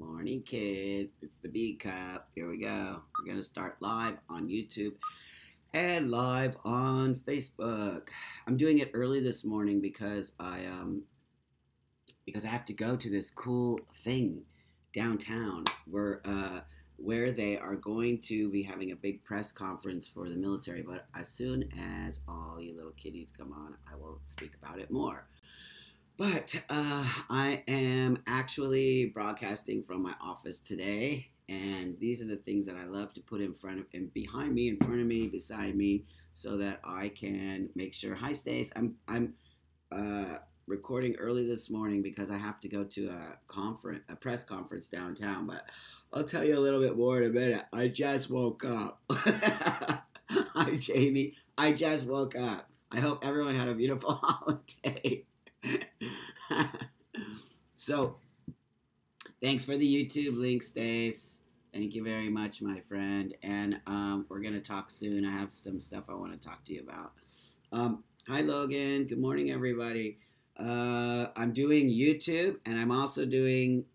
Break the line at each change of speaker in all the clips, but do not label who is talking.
Morning, kid. It's the B Cup. Here we go. We're going to start live on YouTube and live on Facebook. I'm doing it early this morning because I have to go to this cool thing downtown where they are going to be having a big press conference for the military. But as soon as all you little kiddies come on, I will speak about it more. But I am actually broadcasting from my office today, and these are the things that I love to put in front of and behind me, in front of me, beside me, so that I can make sure. Hi, Stace. I'm recording early this morning because I have to go to a press conference downtown. But I'll tell you a little bit more in a minute. I just woke up. Hi, Jamie. I just woke up. I hope everyone had a beautiful holiday. So, thanks for the YouTube link, Stace. Thank you very much, my friend. And we're going to talk soon. I have some stuff I want to talk to you about. Hi, Logan. Good morning, everybody. I'm doing YouTube, and I'm also doing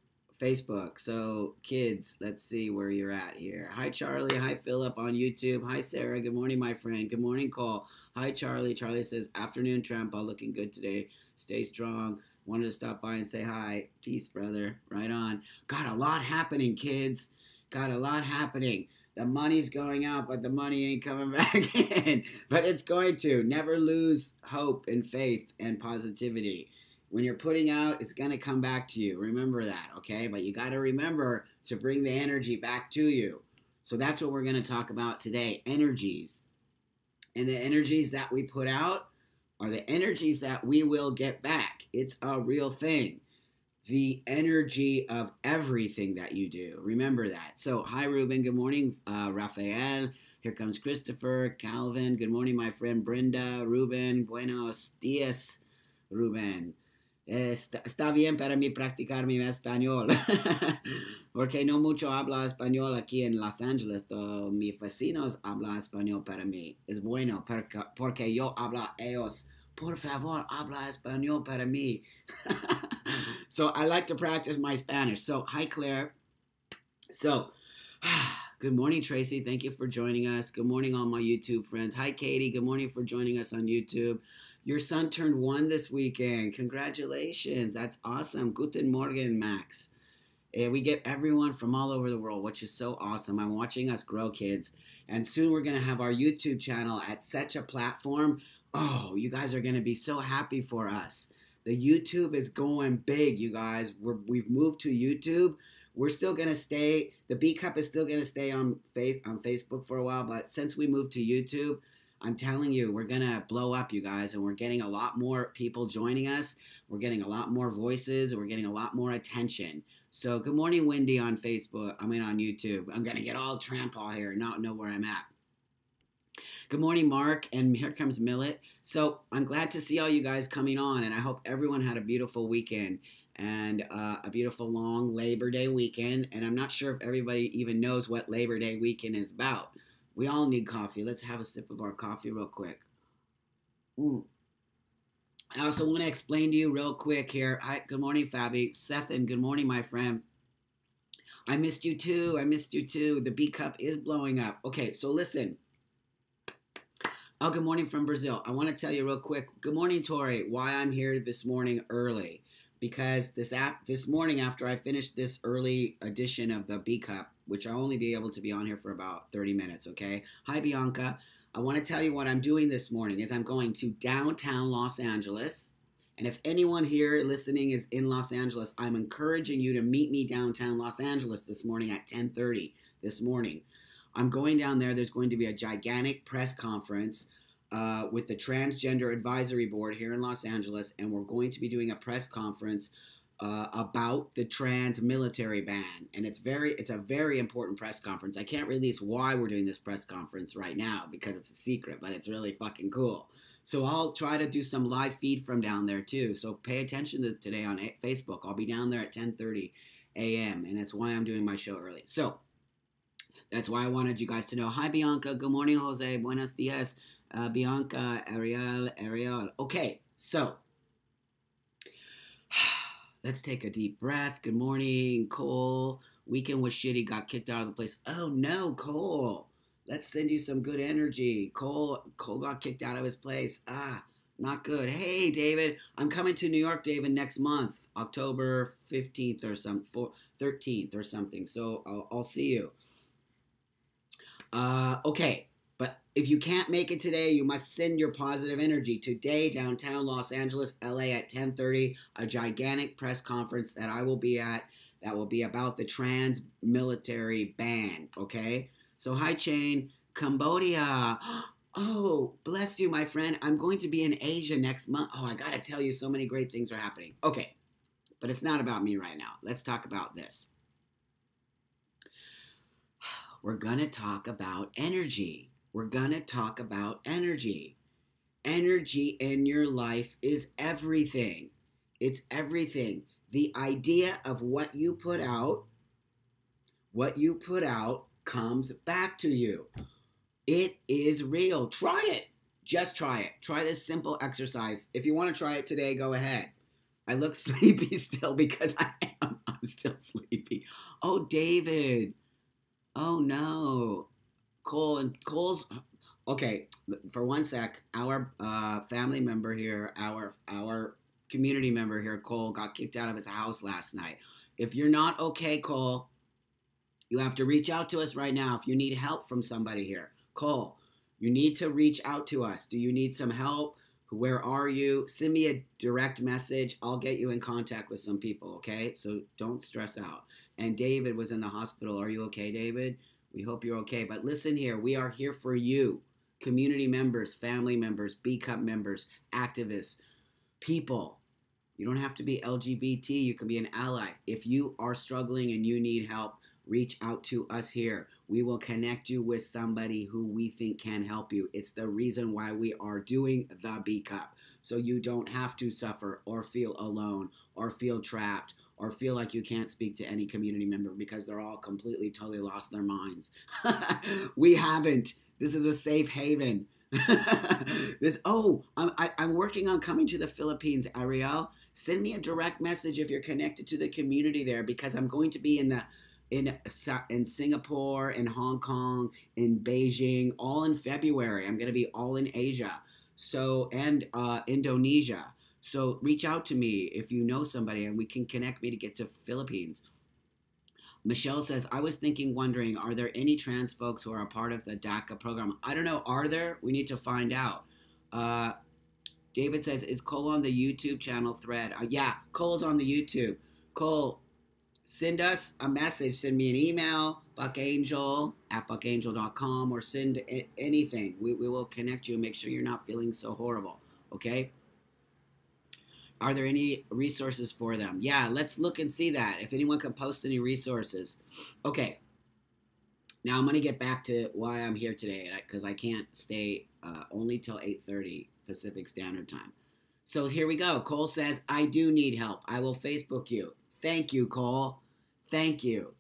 Facebook. So, kids, let's see where you're at here. Hi, Charlie. Hi, Philip on YouTube. Hi, Sarah. Good morning, my friend. Good morning, Cole. Hi, Charlie. Charlie says, afternoon, Tramp. All looking good today. Stay strong. Wanted to stop by and say hi. Peace, brother. Right on. Got a lot happening, kids. Got a lot happening. The money's going out, but the money ain't coming back in. But it's going to. Never lose hope and faith and positivity. When you're putting out, it's going to come back to you. Remember that, okay? But you got to remember to bring the energy back to you. So that's what we're going to talk about today, energies. And the energies that we put out are the energies that we will get back. It's a real thing. The energy of everything that you do. Remember that. So, hi, Ruben. Good morning, Rafael. Here comes Christopher, Calvin. Good morning, my friend Brenda. Ruben, buenos dias, Ruben. Está bien para mí practicar mi español. Porque no mucho habla español aquí en Los Angeles. Mis vecinos hablan español para mí. Es bueno porque yo hablo ellos. Por favor, habla español para mí. So I like to practice my Spanish. So, hi, Claire. So, good morning, Tracy. Thank you for joining us. Good morning, all my YouTube friends. Hi, Katie. Good morning for joining us on YouTube. Your son turned 1 this weekend. Congratulations. That's awesome. Guten Morgen, Max. We get everyone from all over the world, which is so awesome. I'm watching us grow, kids. And soon we're going to have our YouTube channel at such a platform. Oh, you guys are going to be so happy for us. The YouTube is going big, you guys. We've moved to YouTube. We're still going to stay. The B Cup is still going to stay on Facebook for a while. But since we moved to YouTube, I'm telling you, we're going to blow up, you guys. And we're getting a lot more people joining us. We're getting a lot more voices. We're getting a lot more attention. So good morning, Wendy, on Facebook. I mean, on YouTube. I'm going to get all Trampall here and not know where I'm at. Good morning, Mark, and here comes Millet. So I'm glad to see all you guys coming on, and I hope everyone had a beautiful weekend and a beautiful long Labor Day weekend. And I'm not sure if everybody even knows what Labor Day weekend is about. We all need coffee. Let's have a sip of our coffee real quick. I also want to explain to you real quick here. Hi, good morning, Fabi. Sethan, good morning, my friend. I missed you too. I missed you too. The B Cup is blowing up. Okay, so listen. Oh, good morning from Brazil. I want to tell you real quick. Good morning, Tori. Why I'm here this morning early. Because this morning after I finished this early edition of the B Cup, which I'll only be able to be on here for about 30 minutes, okay? Hi, Bianca. I want to tell you what I'm doing this morning is I'm going to downtown Los Angeles. And if anyone here listening is in Los Angeles, I'm encouraging you to meet me downtown Los Angeles this morning at 10:30 this morning. I'm going down there. There's going to be a gigantic press conference with the Transgender Advisory Board here in Los Angeles, and we're going to be doing a press conference about the trans military ban. And it's a very important press conference. I can't release why we're doing this press conference right now because it's a secret, but it's really fucking cool. So I'll try to do some live feed from down there too. So pay attention to today on Facebook. I'll be down there at 10:30 a.m. and that's why I'm doing my show early. So that's why I wanted you guys to know. Hi, Bianca. Good morning, Jose. Buenos dias, Bianca, Ariel. Okay, so Let's take a deep breath. Good morning, Cole. Weekend was shitty, got kicked out of the place. Oh no, Cole. Let's send you some good energy. Cole got kicked out of his place. Not good. Hey, David, I'm coming to New York, David, next month, October 15th or 13th or something. So I'll see you. Okay, but if you can't make it today, you must send your positive energy. Today, downtown Los Angeles, LA at 10:30, a gigantic press conference that I will be at that will be about the trans military ban, okay? So hi, Chain. Cambodia. Oh, bless you, my friend. I'm going to be in Asia next month. Oh, I got to tell you, so many great things are happening. Okay, but it's not about me right now. Let's talk about this. We're going to talk about energy. We're going to talk about energy. Energy in your life is everything. It's everything. The idea of what you put out comes back to you. It is real. Try it. Just try it. Try this simple exercise. If you want to try it today, go ahead. I look sleepy still because I am. I'm still sleepy. Oh, David. Oh, no. Cole's... Okay, for one sec, our family member here, our community member here, Cole, got kicked out of his house last night. If you're not okay, Cole, you have to reach out to us right now if you need help from somebody here. Cole, you need to reach out to us. Do you need some help? Where are you? Send me a direct message. I'll get you in contact with some people, okay? So don't stress out. And David was in the hospital. Are you okay, David? We hope you're okay. But listen here, we are here for you. Community members, family members, B Cup members, activists, people. You don't have to be LGBT. You can be an ally. If you are struggling and you need help, reach out to us here. We will connect you with somebody who we think can help you. It's the reason why we are doing the B Cup. So you don't have to suffer or feel alone or feel trapped or feel like you can't speak to any community member because they're all completely, totally lost their minds. We haven't. This is a safe haven. I'm working on coming to the Philippines, Ariel. Send me a direct message if you're connected to the community there because I'm going to be in Singapore, in Hong Kong, in Beijing, all in February. I'm going to be all in Asia, and Indonesia. So reach out to me if you know somebody and we can connect me to get to Philippines. Michelle says, I was wondering, are there any trans folks who are a part of the DACA program? I don't know. Are there? We need to find out. David says, is Cole on the YouTube channel thread? Yeah, Cole's on the YouTube. Cole, send us a message. Send me an email, buckangel@buckangel.com, or send anything. We will connect you and make sure you're not feeling so horrible, okay? Are there any resources for them? Yeah, let's look and see that. If anyone can post any resources. Okay. Now I'm going to get back to why I'm here today because I can't stay only till 8:30 Pacific Standard Time. So here we go. Cole says, I do need help. I will Facebook you. Thank you, Cole. Thank you.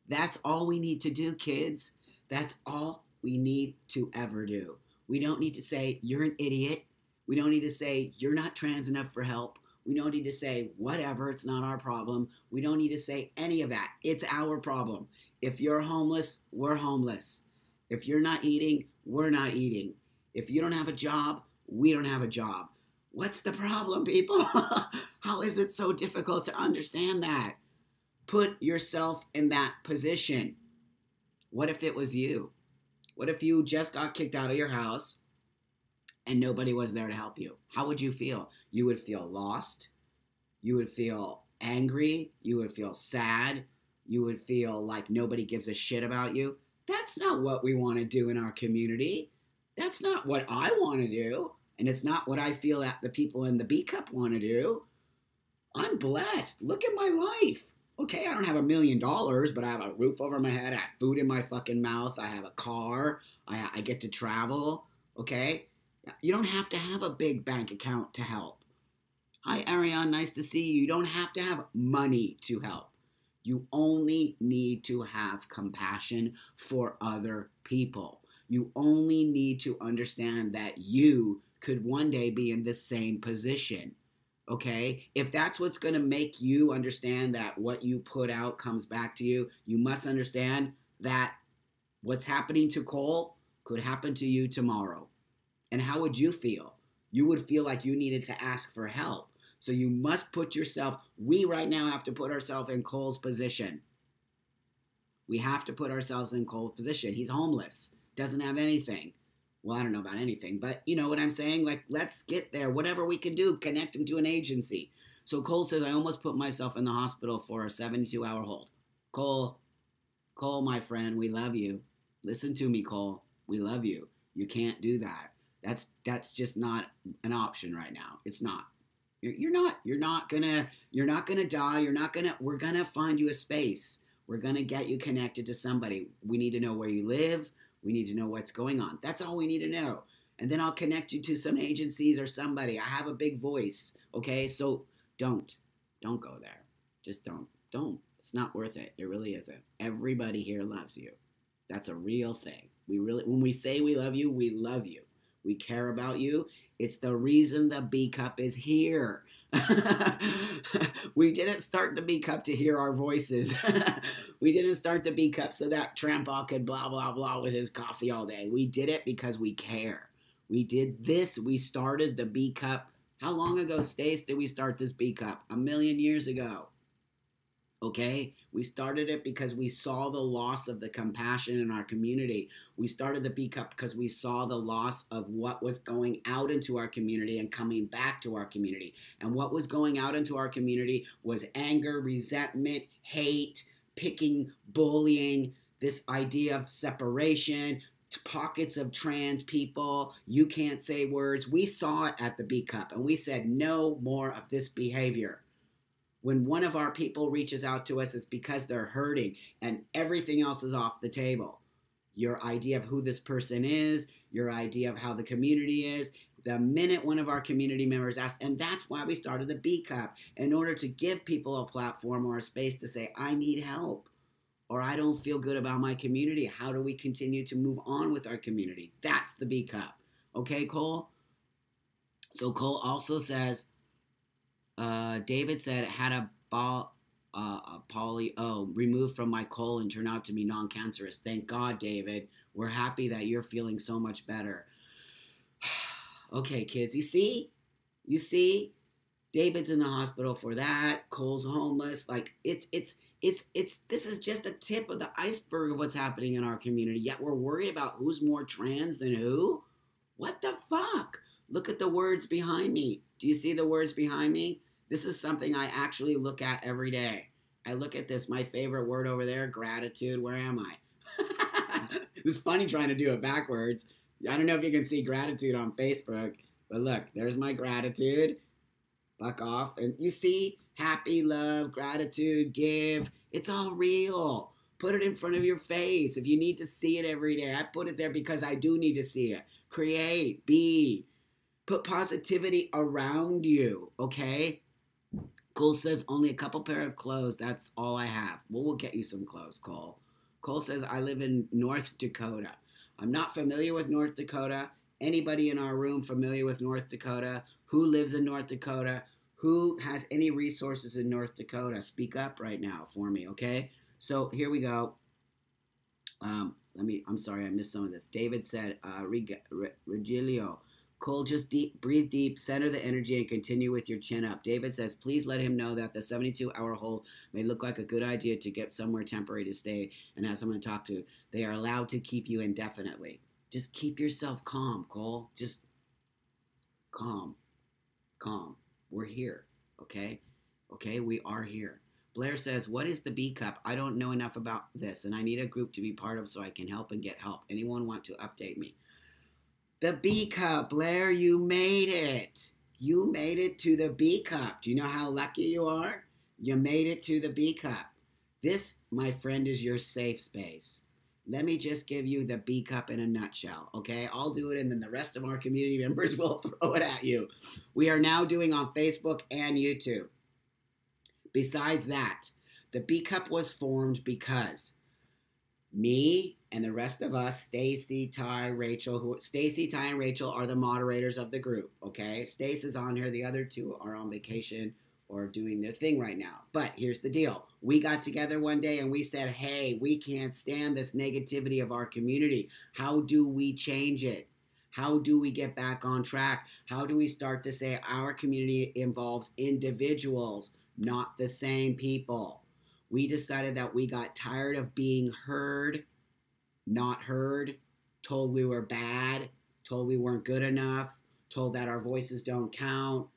That's all we need to do, kids. That's all we need to ever do. We don't need to say, you're an idiot. We don't need to say, you're not trans enough for help. We don't need to say, whatever, it's not our problem. We don't need to say any of that. It's our problem. If you're homeless, we're homeless. If you're not eating, we're not eating. If you don't have a job, we don't have a job. What's the problem, people? How is it so difficult to understand that? Put yourself in that position. What if it was you? What if you just got kicked out of your house and nobody was there to help you? How would you feel? You would feel lost. You would feel angry. You would feel sad. You would feel like nobody gives a shit about you. That's not what we want to do in our community. That's not what I want to do. And it's not what I feel that the people in the B Cup want to do. I'm blessed. Look at my life. Okay, I don't have $1 million, but I have a roof over my head. I have food in my fucking mouth. I have a car. I get to travel. Okay? You don't have to have a big bank account to help. Hi, Ariane. Nice to see you. You don't have to have money to help. You only need to have compassion for other people. You only need to understand that you could one day be in the same position. Okay? If that's what's going to make you understand that what you put out comes back to you, you must understand that what's happening to Cole could happen to you tomorrow. And how would you feel? You would feel like you needed to ask for help. So you must put yourself, we right now have to put ourselves in Cole's position. We have to put ourselves in Cole's position. He's homeless, doesn't have anything. Well, I don't know about anything, but you know what I'm saying? Like, let's get there. Whatever we can do, connect him to an agency. So Cole says, I almost put myself in the hospital for a 72-hour hold. Cole, my friend, we love you. Listen to me, Cole. We love you. You can't do that. That's just not an option right now. It's not. You're not gonna die. We're gonna find you a space. We're gonna get you connected to somebody. We need to know where you live. We need to know what's going on. That's all we need to know. And then I'll connect you to some agencies or somebody. I have a big voice. Okay, so don't go there. Just don't. It's not worth it. It really isn't. Everybody here loves you. That's a real thing. When we say we love you, we love you. We care about you. It's the reason the B Cup is here. We didn't start the B Cup to hear our voices. We didn't start the B Cup so that Trampa could blah, blah, blah with his coffee all day. We did it because we care. We did this. We started the B Cup. How long ago, Stace, did we start this B Cup? 1,000,000 years ago. Okay? We started it because we saw the loss of the compassion in our community. We started the B Cup because we saw the loss of what was going out into our community and coming back to our community. And what was going out into our community was anger, resentment, hate, picking, bullying, this idea of separation, pockets of trans people. You can't say words. We saw it at the B Cup and we said no more of this behavior. When one of our people reaches out to us, it's because they're hurting and everything else is off the table. Your idea of who this person is, your idea of how the community is, the minute one of our community members asks, and that's why we started the B Cup, in order to give people a platform or a space to say, I need help, or I don't feel good about my community. How do we continue to move on with our community? That's the B Cup. Okay, Cole? So Cole also says, David said it had a polio removed from my colon turned out to be non-cancerous. Thank God, David. We're happy that you're feeling so much better. Okay, kids, you see, David's in the hospital for that. Cole's homeless. Like it's this is just a tip of the iceberg of what's happening in our community. Yet we're worried about who's more trans than who. What the fuck? Look at the words behind me. Do you see the words behind me? This is something I actually look at every day. I look at this, my favorite word over there, gratitude. Where am I? It's funny trying to do it backwards. I don't know if you can see gratitude on Facebook, but look, there's my gratitude. Fuck off. And you see, happy, love, gratitude, give. It's all real. Put it in front of your face. If you need to see it every day, I put it there because I do need to see it. Create, be. Put positivity around you, okay? Cole says, only a couple pair of clothes. That's all I have. Well, we'll get you some clothes, Cole. Cole says, I live in North Dakota. I'm not familiar with North Dakota. Anybody in our room familiar with North Dakota? Who lives in North Dakota? Who has any resources in North Dakota? Speak up right now for me, okay? So here we go. I'm sorry, I missed some of this. David said, Regilio. Cole, just breathe deep, center the energy, and continue with your chin up. David says, please let him know that the 72-hour hold may look like a good idea to get somewhere temporary to stay and have someone to talk to. They are allowed to keep you indefinitely. Just keep yourself calm, Cole. Just calm. We're here, okay? Okay, we are here. Blair says, what is the B Cup? I don't know enough about this, and I need a group to be part of so I can help and get help. Anyone want to update me? The B Cup, Blair, you made it. You made it to the B Cup. Do you know how lucky you are? You made it to the B Cup. This, my friend, is your safe space. Let me just give you the B Cup in a nutshell, okay? I'll do it, and then the rest of our community members will throw it at you. We are now doing on Facebook and YouTube. Besides that, the B Cup was formed because Me and the rest of us, Stacy, Ty, Rachel, Stacy, Ty, and Rachel are the moderators of the group, okay? Stace is on here. The other two are on vacation or doing their thing right now. But here's the deal. We got together one day and we said, hey, we can't stand this negativity of our community. How do we change it? How do we get back on track? How do we start to say our community involves individuals, not the same people? We decided that we got tired of being heard, not heard, told we were bad, told we weren't good enough, told that our voices don't count,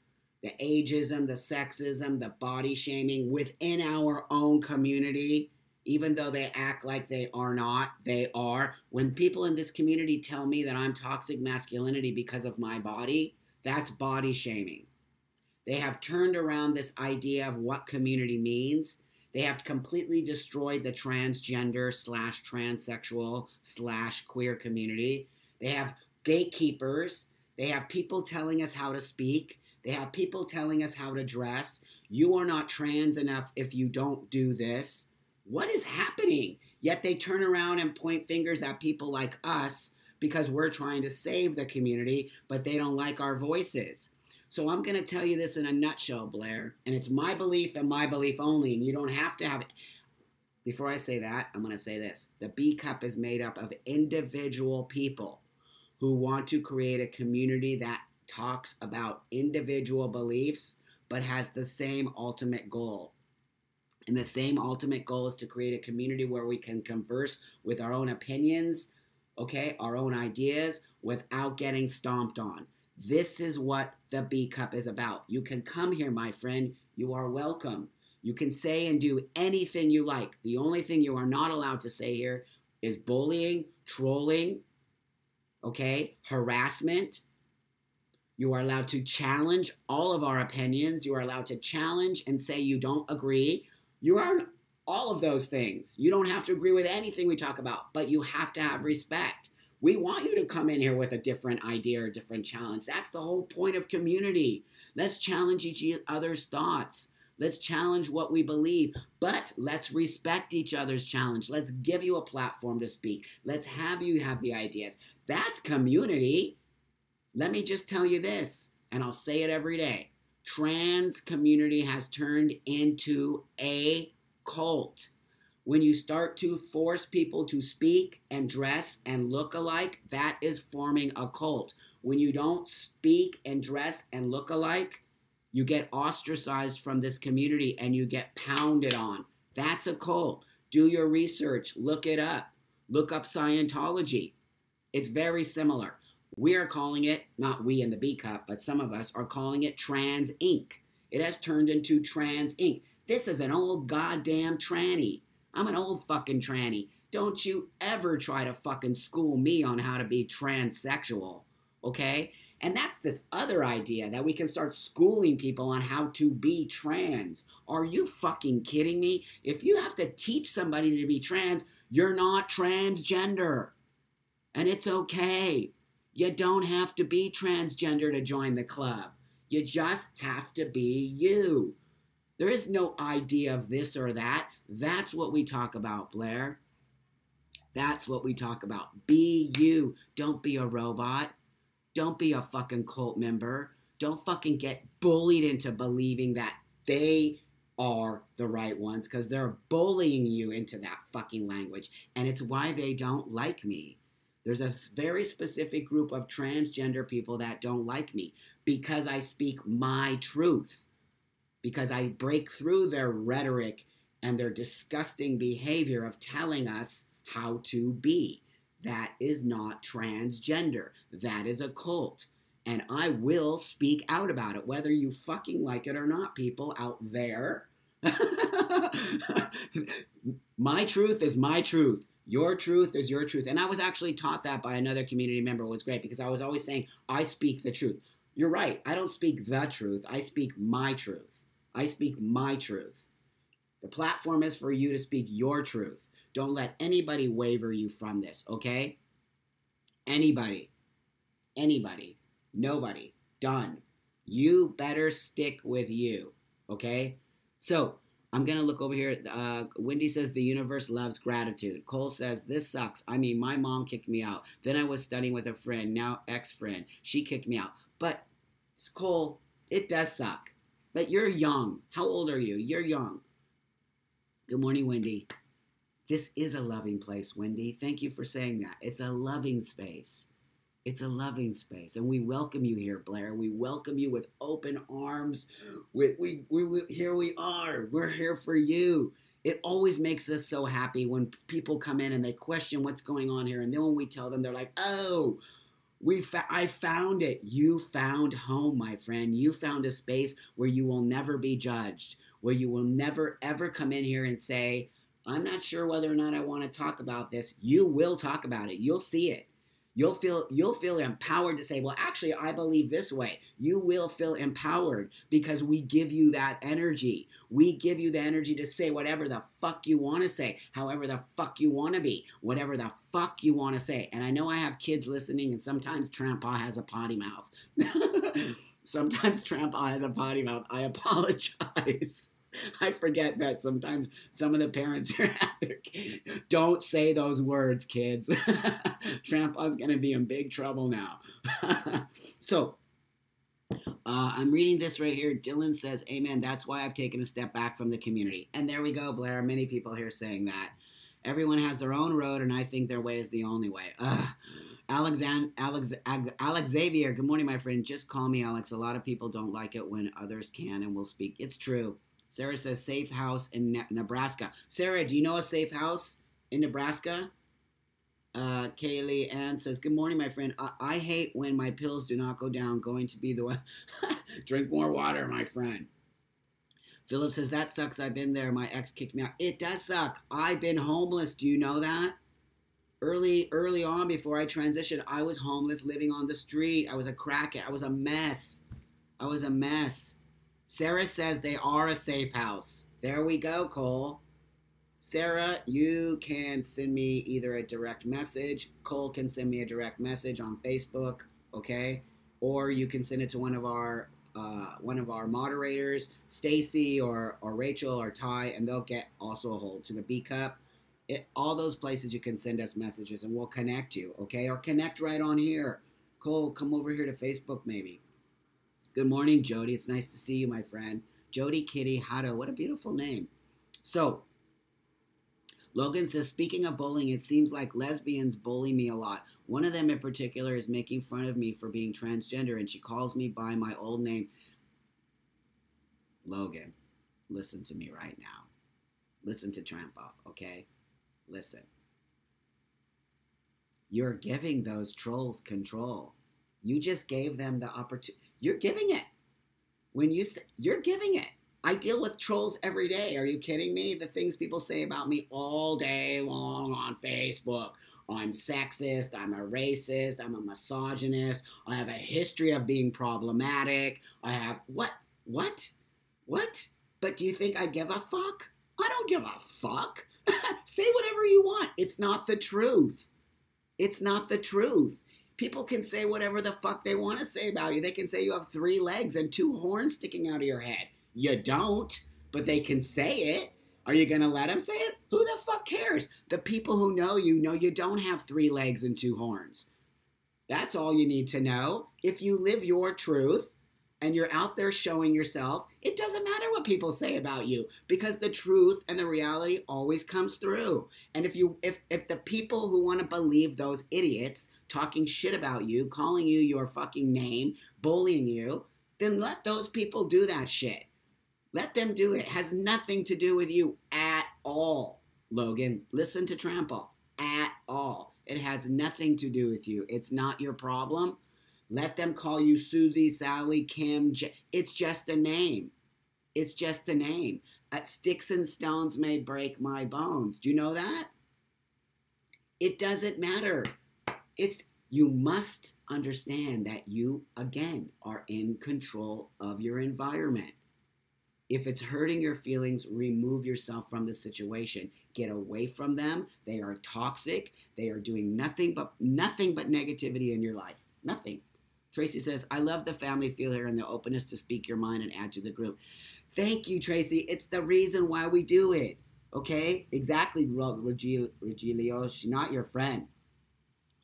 the ageism, the sexism, the body shaming within our own community, even though they act like they are not, they are. When people in this community tell me that I'm toxic masculinity because of my body, that's body shaming. They have turned around this idea of what community means. They have completely destroyed the transgender / transsexual / queer community. They have gatekeepers. They have people telling us how to speak. They have people telling us how to dress. You are not trans enough if you don't do this. What is happening? Yet they turn around and point fingers at people like us because we're trying to save the community, but they don't like our voices. So I'm going to tell you this in a nutshell, Blair, and it's my belief and my belief only, and you don't have to have it. Before I say that, I'm going to say this. The B Cup is made up of individual people who want to create a community that talks about individual beliefs but has the same ultimate goal. And the same ultimate goal is to create a community where we can converse with our own opinions, okay, our own ideas, without getting stomped on. This is what the B Cup is about. You can come here, my friend. You are welcome. You can say and do anything you like. The only thing you are not allowed to say here is bullying, trolling, okay, harassment. You are allowed to challenge all of our opinions. You are allowed to challenge and say you don't agree. You are all of those things. You don't have to agree with anything we talk about, but you have to have respect. We want you to come in here with a different idea or a different challenge. That's the whole point of community. Let's challenge each other's thoughts. Let's challenge what we believe, but let's respect each other's challenge. Let's give you a platform to speak. Let's have you have the ideas. That's community. Let me just tell you this, and I'll say it every day. Trans community has turned into a cult. When you start to force people to speak and dress and look alike, that is forming a cult. When you don't speak and dress and look alike, you get ostracized from this community and you get pounded on. That's a cult. Do your research. Look it up. Look up Scientology. It's very similar. We are calling it, not we in the B Cup, but some of us are calling it Trans Inc. It has turned into Trans Inc. This is an old goddamn tranny. I'm an old fucking tranny. Don't you ever try to fucking school me on how to be transsexual, okay? And that's this other idea that we can start schooling people on how to be trans. Are you fucking kidding me? If you have to teach somebody to be trans, you're not transgender. And it's okay. You don't have to be transgender to join the club. You just have to be you. There is no idea of this or that. That's what we talk about, Blair. That's what we talk about. Be you. Don't be a robot. Don't be a fucking cult member. Don't fucking get bullied into believing that they are the right ones because they're bullying you into that fucking language. And it's why they don't like me. There's a very specific group of transgender people that don't like me because I speak my truth. Because I break through their rhetoric and their disgusting behavior of telling us how to be. That is not transgender. That is a cult. And I will speak out about it, whether you fucking like it or not, people out there. My truth is my truth. Your truth is your truth. And I was actually taught that by another community member. It was great because I was always saying, I speak the truth. You're right. I don't speak the truth. I speak my truth. I speak my truth. The platform is for you to speak your truth. Don't let anybody waver you from this, okay? Anybody. Anybody. Nobody. Done. You better stick with you, okay? So, I'm going to look over here. Wendy says the universe loves gratitude. Cole says this sucks. I mean, my mom kicked me out. Then I was studying with a friend, now ex-friend. She kicked me out. But, Cole, it does suck. But you're young. How old are you? You're young. Good morning, Wendy. This is a loving place, Wendy. Thank you for saying that. It's a loving space. It's a loving space, and we welcome you here, Blair. We welcome you with open arms. Here we are. We're here for you. It always makes us so happy when people come in and they question what's going on here, and then when we tell them, they're like, "Oh, I found it. You found home, my friend. You found a space where you will never be judged, where you will never ever come in here and say, 'I'm not sure whether or not I want to talk about this.' You will talk about it. You'll see it. You'll feel empowered to say, well, actually, I believe this way. You will feel empowered because we give you that energy. We give you the energy to say whatever the fuck you want to say, however the fuck you want to be, whatever the fuck you want to say. And I know I have kids listening, and sometimes Trampa has a potty mouth. Sometimes Trampa has a potty mouth. I apologize. I forget that sometimes some of the parents are out there. Don't say those words, kids. Trampa's going to be in big trouble now. So, I'm reading this right here. Dylan says, amen. That's why I've taken a step back from the community. And there we go, Blair. Many people here saying that. Everyone has their own road, and I think their way is the only way. Alex Xavier, good morning, my friend. Just call me Alex. A lot of people don't like it when others can and will speak. It's true. Sarah says safe house in Nebraska. Sarah, do you know a safe house in Nebraska? Kaylee Ann says, good morning, my friend. I hate when my pills do not go down. Going to be the one. Drink more water, my friend. Philip says, that sucks. I've been there. My ex kicked me out. It does suck. I've been homeless. Do you know that? Early on, before I transitioned, I was homeless, living on the street. I was a crackhead. I was a mess. Sarah says they are a safe house. There we go, Cole. Sarah, you can send me either a direct message. Cole can send me a direct message on Facebook, okay? Or you can send it to one of our moderators, Stacy or Rachel or Ty, and they'll get also a hold to the B Cup. All those places you can send us messages, and we'll connect you, okay? Or connect right on here. Cole, come over here to Facebook, maybe. Good morning, Jody. It's nice to see you, my friend. Jody Kitty Hato. What a beautiful name. So, Logan says, speaking of bullying, it seems like lesbians bully me a lot. One of them in particular is making fun of me for being transgender, and she calls me by my old name. Logan, listen to me right now. Listen to Trampa, okay? Listen. You're giving those trolls control. You just gave them the opportunity. You're giving it. When you say, you're giving it. I deal with trolls every day. Are you kidding me? The things people say about me all day long on Facebook. I'm sexist. I'm a racist. I'm a misogynist. I have a history of being problematic. I have what? But do you think I give a fuck? I don't give a fuck. Say whatever you want. It's not the truth. It's not the truth. People can say whatever the fuck they want to say about you. They can say you have 3 legs and 2 horns sticking out of your head. You don't, but they can say it. Are you going to let them say it? Who the fuck cares? The people who know you don't have 3 legs and 2 horns. That's all you need to know. If you live your truth and you're out there showing yourself, it doesn't matter what people say about you because the truth and the reality always comes through. And if the people who want to believe those idiots talking shit about you, calling you your fucking name, bullying you, then let those people do that shit. Let them do it. It has nothing to do with you at all, Logan. Listen to Trample. At all. It has nothing to do with you. It's not your problem. Let them call you Susie, Sally, Kim. It's just a name. It's just a name. Sticks and stones may break my bones. Do you know that? It doesn't matter. You must understand that you, again, are in control of your environment. If it's hurting your feelings, remove yourself from the situation. Get away from them. They are toxic. They are doing nothing but negativity in your life. Nothing. Tracy says, I love the family feel here and the openness to speak your mind and add to the group. Thank you, Tracy. It's the reason why we do it. Okay? Exactly, Regilio. She's not your friend.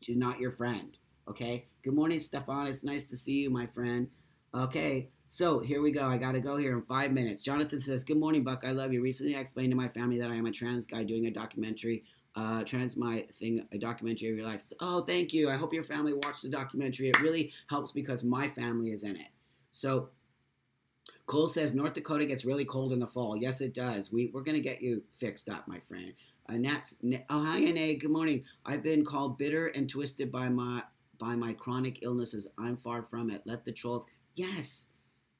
She's not your friend. Okay? Good morning, Stefan. It's nice to see you, my friend. Okay, so here we go. I got to go here in 5 minutes. Jonathan says, good morning, Buck. I love you. Recently, I explained to my family that I am a trans guy doing a documentary, a documentary of your life. Oh, thank you. I hope your family watched the documentary. It really helps because my family is in it. So Cole says, North Dakota gets really cold in the fall. Yes, it does. We're going to get you fixed up, my friend. Hi, Nate. Good morning. I've been called bitter and twisted by my chronic illnesses. I'm far from it. Let the trolls. Yes.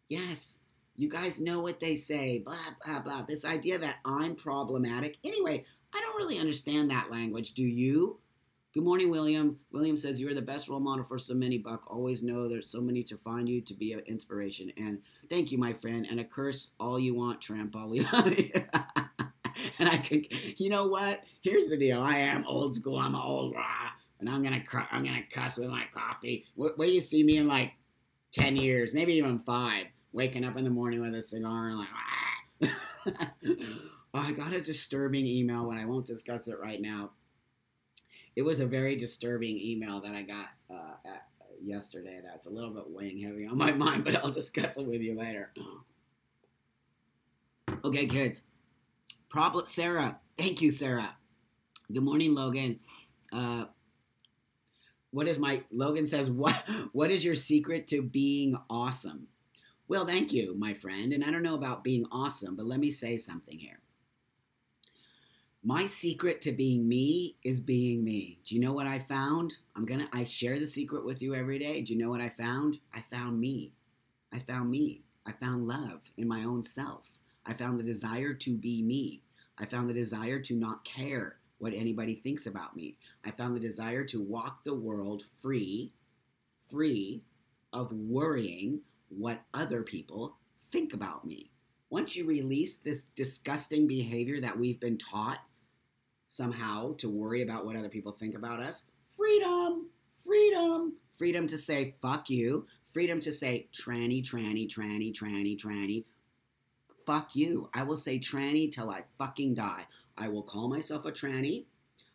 You guys know what they say. Blah, blah, blah. This idea that I'm problematic. Anyway, I don't really understand that language. Do you? Good morning, William. William says, you're the best role model for so many, Buck. Always know there's so many to find you to be an inspiration. And thank you, my friend. And a curse all you want, Trampa. We love you. And I could, you know what? Here's the deal. I am old school. I'm an old raw. And I'm gonna cuss with my coffee. Where do you see me in like 10 years, maybe even 5, waking up in the morning with a cigar and like, I got a disturbing email, and I won't discuss it right now. It was a very disturbing email that I got yesterday that's a little bit weighing heavy on my mind, but I'll discuss it with you later. Okay, kids. Sarah. Thank you, Sarah. Good morning, Logan. Logan says, what is your secret to being awesome? Well, thank you, my friend. And I don't know about being awesome, but let me say something here. My secret to being me is being me. Do you know what I found? I share the secret with you every day. Do you know what I found? I found me. I found love in my own self. I found the desire to be me. I found the desire to not care what anybody thinks about me. I found the desire to walk the world free of worrying what other people think about me. Once you release this disgusting behavior that we've been taught somehow to worry about what other people think about us, freedom to say fuck you, freedom to say tranny, fuck you. I will say tranny till I fucking die. I will call myself a tranny.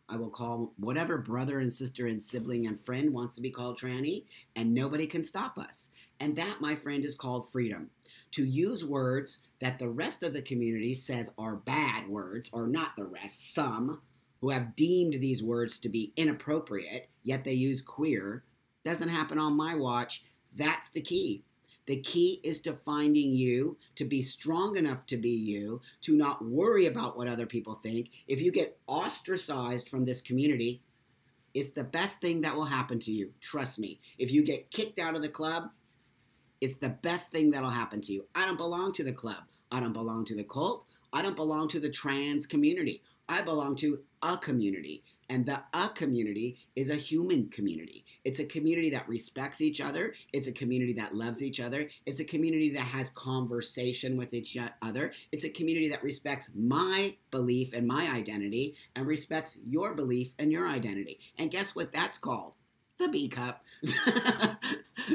I will call whatever brother and sister and sibling and friend wants to be called tranny, and nobody can stop us. And that, my friend, is called freedom. To use words that the rest of the community says are bad words, or not the rest, some who have deemed these words to be inappropriate, yet they use queer, doesn't happen on my watch. That's the key. The key is to finding you, to be strong enough to be you, to not worry about what other people think. If you get ostracized from this community, it's the best thing that will happen to you. Trust me. If you get kicked out of the club, it's the best thing that'll happen to you. I don't belong to the club. I don't belong to the cult. I don't belong to the trans community. I belong to a community. And the community is a human community. It's a community that respects each other. It's a community that loves each other. It's a community that has conversation with each other. It's a community that respects my belief and my identity and respects your belief and your identity. And guess what that's called? The B cup.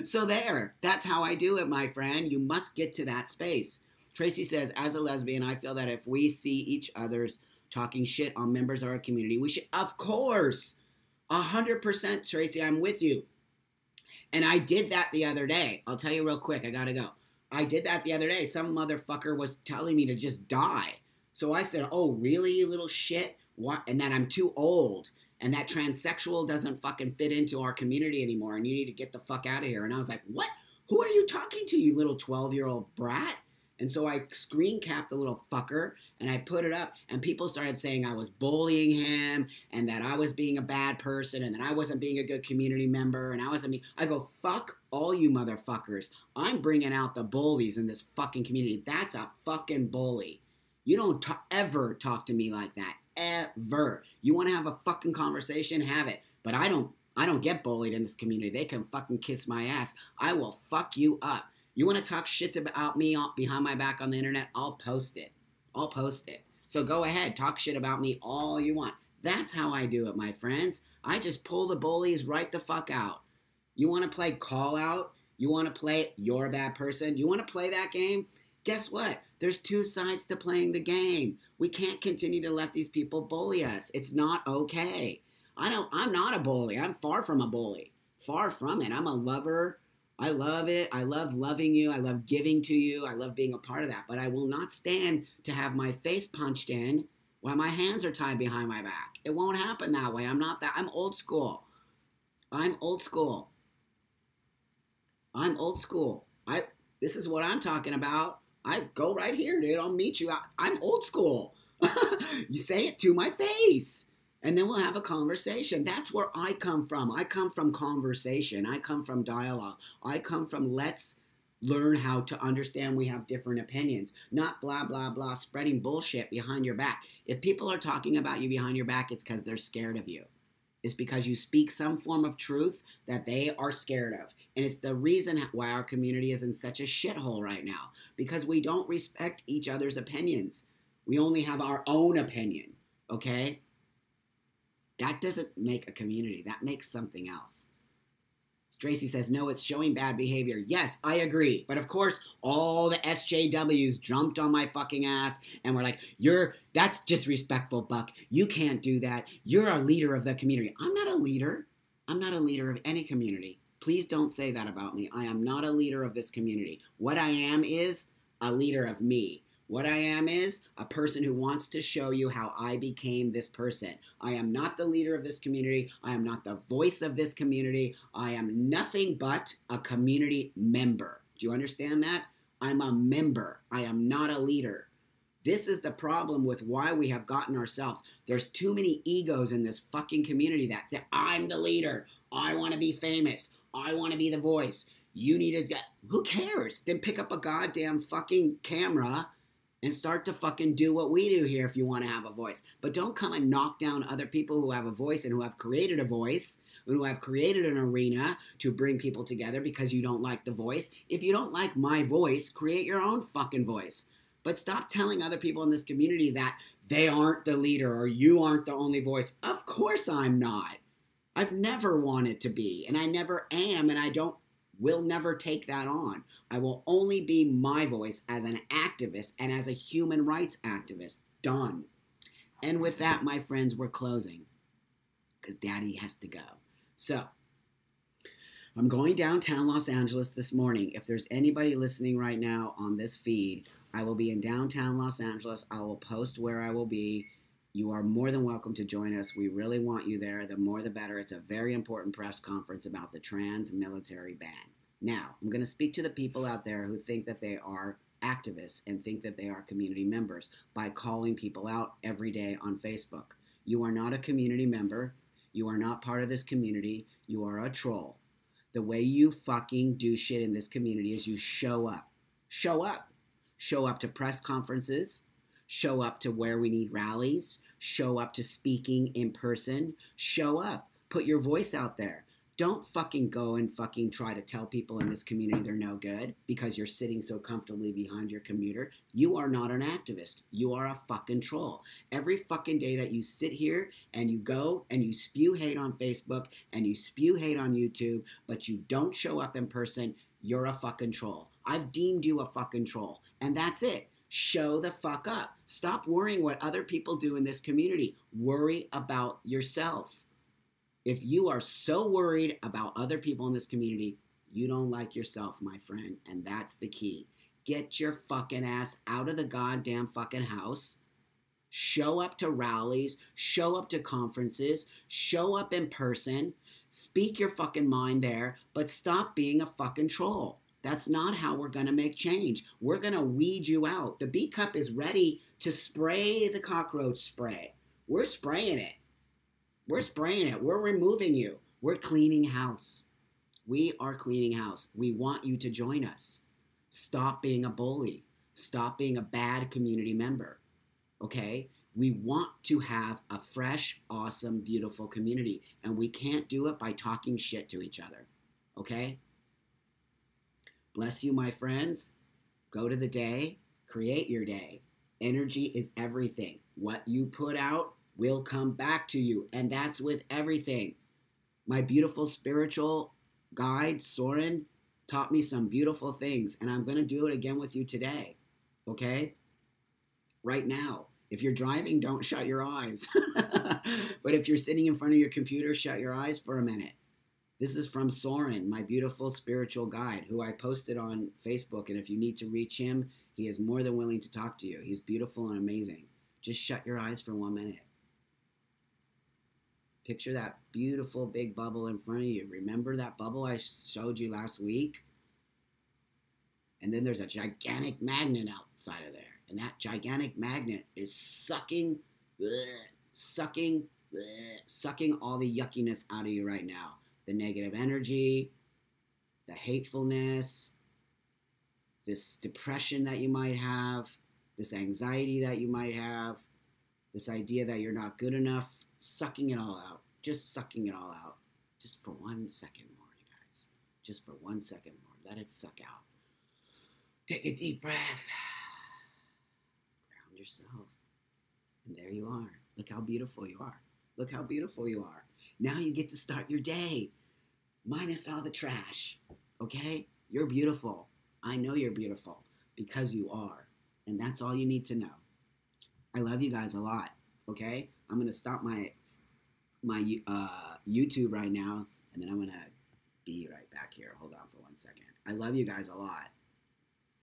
So that's how I do it, my friend. You must get to that space. Tracy says, as a lesbian, I feel that if we see each other's talking shit on members of our community, we should, of course, 100%, Tracy, I'm with you. And I did that the other day. I'll tell you real quick, I gotta go. I did that the other day. Some motherfucker was telling me to just die. So I said, oh, really, you little shit? What? And that I'm too old. And that transsexual doesn't fucking fit into our community anymore. And you need to get the fuck out of here. And I was like, what? Who are you talking to, you little 12-year-old brat? And so I screen capped the little fucker and I put it up, and people started saying I was bullying him and that I was being a bad person and that I wasn't being a good community member and I go, fuck all you motherfuckers. I'm bringing out the bullies in this fucking community. That's a fucking bully. You don't ever talk to me like that. Ever. You want to have a fucking conversation? Have it. But I don't get bullied in this community. They can fucking kiss my ass. I will fuck you up. You want to talk shit about me behind my back on the internet? I'll post it. So go ahead, talk shit about me all you want. That's how I do it, my friends. I just pull the bullies right the fuck out. You want to play Call Out? You want to play You're a Bad Person? You want to play that game? Guess what? There's two sides to playing the game. We can't continue to let these people bully us. It's not okay. I'm not a bully. I'm far from a bully. Far from it. I'm a lover. I love it. I love loving you. I love giving to you. I love being a part of that. But I will not stand to have my face punched in while my hands are tied behind my back. It won't happen that way. I'm not that. I'm old school. I'm old school. I'm old school. This is what I'm talking about. I go right here, dude. I'll meet you. I'm old school. You say it to my face. And then we'll have a conversation. That's where I come from. I come from conversation. I come from dialogue. I come from let's learn how to understand we have different opinions. Not blah, blah, blah, spreading bullshit behind your back. If people are talking about you behind your back, it's because they're scared of you. It's because you speak some form of truth that they are scared of. And it's the reason why our community is in such a shithole right now. Because we don't respect each other's opinions. We only have our own opinion. Okay? That doesn't make a community. That makes something else. Tracy says, no, it's showing bad behavior. Yes, I agree. But of course, all the SJWs jumped on my fucking ass and were like, that's disrespectful, Buck. You can't do that. You're a leader of the community. I'm not a leader. I'm not a leader of any community. Please don't say that about me. I am not a leader of this community. What I am is a leader of me. What I am is a person who wants to show you how I became this person. I am not the leader of this community. I am not the voice of this community. I am nothing but a community member. Do you understand that? I'm a member. I am not a leader. This is the problem with why we have gotten ourselves. There's too many egos in this fucking community that I'm the leader. I want to be famous. I want to be the voice. You need to get, who cares? Then pick up a goddamn fucking camera and start to fucking do what we do here if you want to have a voice. But don't come and knock down other people who have a voice and who have created a voice, and who have created an arena to bring people together because you don't like the voice. If you don't like my voice, create your own fucking voice. But stop telling other people in this community that they aren't the leader or you aren't the only voice. Of course I'm not. I've never wanted to be, and I never am, and I will never take that on. I will only be my voice as an activist and as a human rights activist. Done. And with that, my friends, we're closing because Daddy has to go. So, I'm going downtown Los Angeles this morning. If there's anybody listening right now on this feed, I will be in downtown Los Angeles. I will post where I will be. You are more than welcome to join us. We really want you there. The more the better. It's a very important press conference about the trans military ban. Now, I'm going to speak to the people out there who think that they are activists and think that they are community members by calling people out every day on Facebook. You are not a community member. You are not part of this community. You are a troll. The way you fucking do shit in this community is you show up. Show up. Show up to press conferences. Show up to where we need rallies. Show up to speaking in person. Show up. Put your voice out there. Don't fucking go and fucking try to tell people in this community they're no good because you're sitting so comfortably behind your computer. You are not an activist. You are a fucking troll. Every fucking day that you sit here and you go and you spew hate on Facebook and you spew hate on YouTube, but you don't show up in person, you're a fucking troll. I've deemed you a fucking troll. And that's it. Show the fuck up. Stop worrying what other people do in this community. Worry about yourself. If you are so worried about other people in this community, you don't like yourself, my friend, and that's the key. Get your fucking ass out of the goddamn fucking house. Show up to rallies, show up to conferences, show up in person, speak your fucking mind there, but stop being a fucking troll. That's not how we're going to make change. We're going to weed you out. The B cup is ready to spray the cockroach spray. We're spraying it. We're spraying it. We're removing you. We're cleaning house. We are cleaning house. We want you to join us. Stop being a bully. Stop being a bad community member. Okay? We want to have a fresh, awesome, beautiful community. And we can't do it by talking shit to each other. Okay? Bless you, my friends. Go to the day. Create your day. Energy is everything. What you put out will come back to you. And that's with everything. My beautiful spiritual guide, Soren, taught me some beautiful things, and I'm going to do it again with you today. Okay? Right now. If you're driving, don't shut your eyes. But if you're sitting in front of your computer, shut your eyes for a minute. This is from Soren, my beautiful spiritual guide, who I posted on Facebook. And if you need to reach him, he is more than willing to talk to you. He's beautiful and amazing. Just shut your eyes for 1 minute. Picture that beautiful big bubble in front of you. Remember that bubble I showed you last week? And then there's a gigantic magnet outside of there. And that gigantic magnet is sucking all the yuckiness out of you right now. The negative energy, the hatefulness, this depression that you might have, this anxiety that you might have, this idea that you're not good enough, sucking it all out. Just sucking it all out. Just for 1 second more, you guys. Just for 1 second more. Let it suck out. Take a deep breath. Ground yourself. And there you are. Look how beautiful you are. Look how beautiful you are. Now you get to start your day. Minus all the trash. Okay? You're beautiful. I know you're beautiful. Because you are. And that's all you need to know. I love you guys a lot. Okay? I'm going to stop my YouTube right now. And then I'm going to be right back here. Hold on for 1 second. I love you guys a lot.